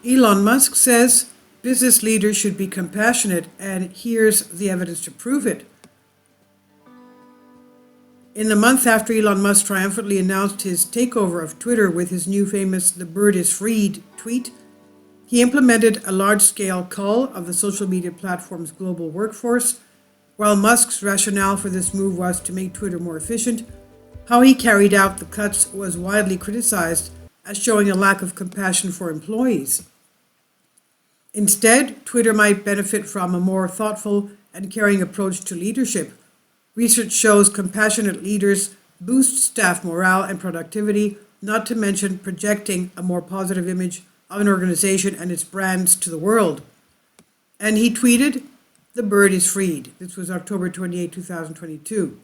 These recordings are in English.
Elon Musk says business leaders should be compassionate, and here's the evidence to prove it. In the month after Elon Musk triumphantly announced his takeover of Twitter with his new famous "The bird is freed" tweet, he implemented a large-scale cull of the social media platform's global workforce. While Musk's rationale for this move was to make Twitter more efficient, how he carried out the cuts was widely criticized as showing a lack of compassion for employees. Instead, Twitter might benefit from a more thoughtful and caring approach to leadership. Research shows compassionate leaders boost staff morale and productivity, not to mention projecting a more positive image of an organization and its brands to the world. And he tweeted, "The bird is freed." This was October 28, 2022.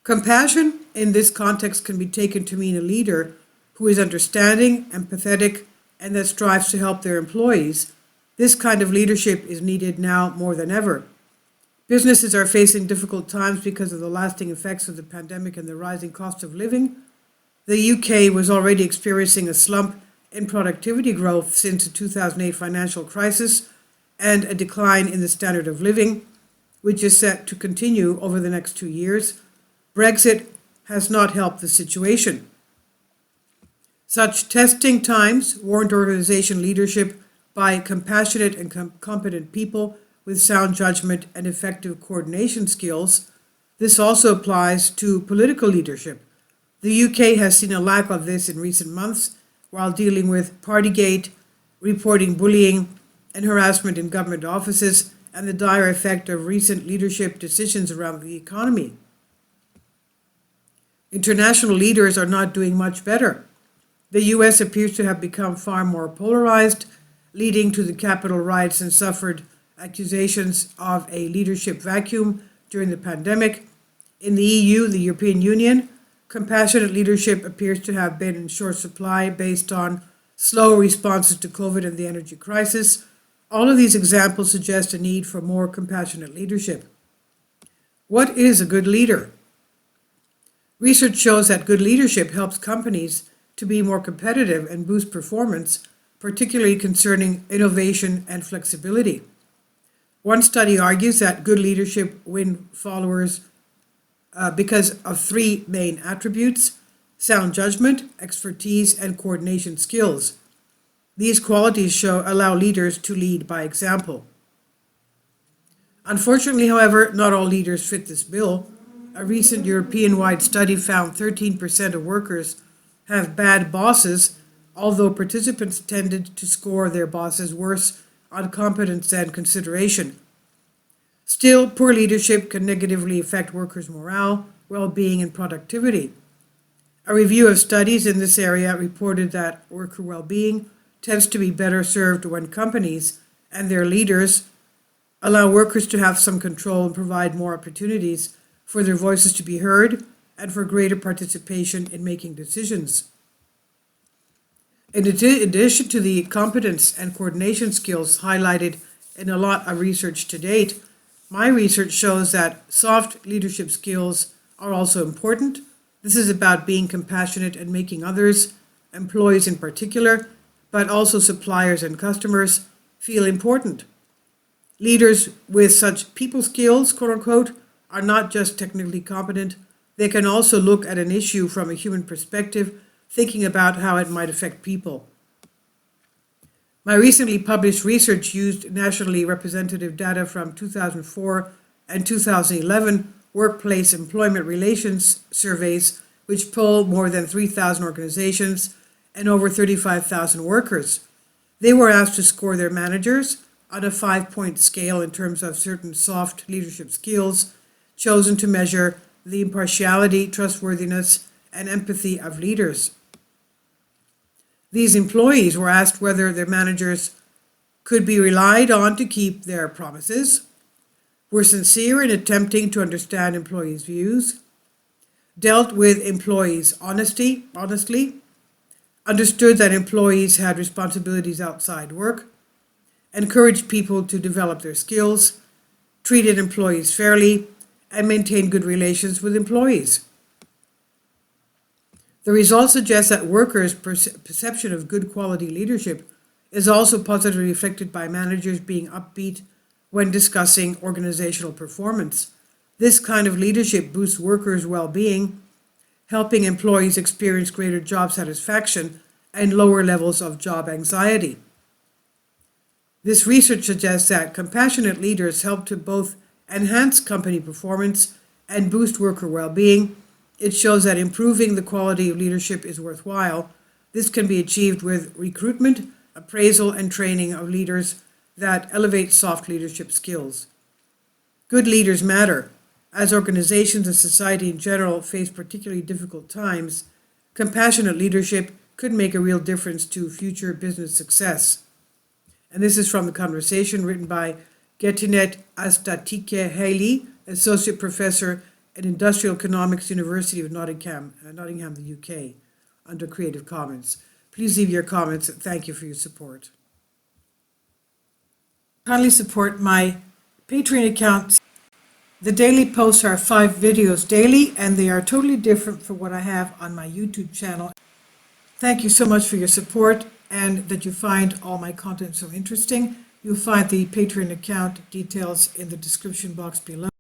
Compassion in this context can be taken to mean a leader who is understanding, empathetic, and that strives to help their employees. This kind of leadership is needed now more than ever. Businesses are facing difficult times because of the lasting effects of the pandemic and the rising cost of living. The UK was already experiencing a slump in productivity growth since the 2008 financial crisis and a decline in the standard of living, which is set to continue over the next 2 years. Brexit has not helped the situation. Such testing times warrant organization leadership by compassionate and competent people with sound judgment and effective coordination skills. This also applies to political leadership. The UK has seen a lack of this in recent months while dealing with Partygate, reporting bullying and harassment in government offices, and the dire effect of recent leadership decisions around the economy. International leaders are not doing much better. The US appears to have become far more polarized, leading to the Capitol riots and suffered accusations of a leadership vacuum during the pandemic. In the EU, the European Union, compassionate leadership appears to have been in short supply based on slow responses to COVID and the energy crisis. All of these examples suggest a need for more compassionate leadership. What is a good leader? Research shows that good leadership helps companies to be more competitive and boost performance, particularly concerning innovation and flexibility. One study argues that good leadership wins followers because of three main attributes: sound judgment, expertise, and coordination skills. These qualities allow leaders to lead by example. Unfortunately, however, not all leaders fit this bill. A recent European-wide study found 13% of workers have bad bosses, although participants tended to score their bosses worse on competence and consideration. Still, poor leadership can negatively affect workers' morale, well-being, and productivity. A review of studies in this area reported that worker well-being tends to be better served when companies and their leaders allow workers to have some control and provide more opportunities for their voices to be heard and for greater participation in making decisions. In addition to the competence and coordination skills highlighted in a lot of research to date, my research shows that soft leadership skills are also important. This is about being compassionate and making others, employees in particular, but also suppliers and customers, feel important. Leaders with such people skills, quote unquote, are not just technically competent. They can also look at an issue from a human perspective, thinking about how it might affect people. My recently published research used nationally representative data from 2004 and 2011 workplace employment relations surveys, which poll more than 3,000 organizations and over 35,000 workers. They were asked to score their managers on a 5-point scale in terms of certain soft leadership skills chosen to measure the impartiality, trustworthiness, and empathy of leaders. These employees were asked whether their managers could be relied on to keep their promises, were sincere in attempting to understand employees' views, dealt with employees honestly, understood that employees had responsibilities outside work, encouraged people to develop their skills, treated employees fairly, and maintained good relations with employees. The results suggest that workers' perception of good quality leadership is also positively reflected by managers being upbeat when discussing organizational performance. This kind of leadership boosts workers' well-being, helping employees experience greater job satisfaction and lower levels of job anxiety. This research suggests that compassionate leaders help to both enhance company performance and boost worker well-being. It shows that improving the quality of leadership is worthwhile. This can be achieved with recruitment, appraisal, and training of leaders that elevate soft leadership skills. Good leaders matter. As organizations and society in general face particularly difficult times, compassionate leadership could make a real difference to future business success. And this is from the conversation written by Getinet Astatike Haley, Associate Professor at Industrial Economics, University of Nottingham, the UK, under Creative Commons. Please leave your comments and thank you for your support. Kindly support my Patreon account. The daily posts are 5 videos daily, and they are totally different from what I have on my YouTube channel. Thank you so much for your support and that you find all my content so interesting. You'll find the Patreon account details in the description box below.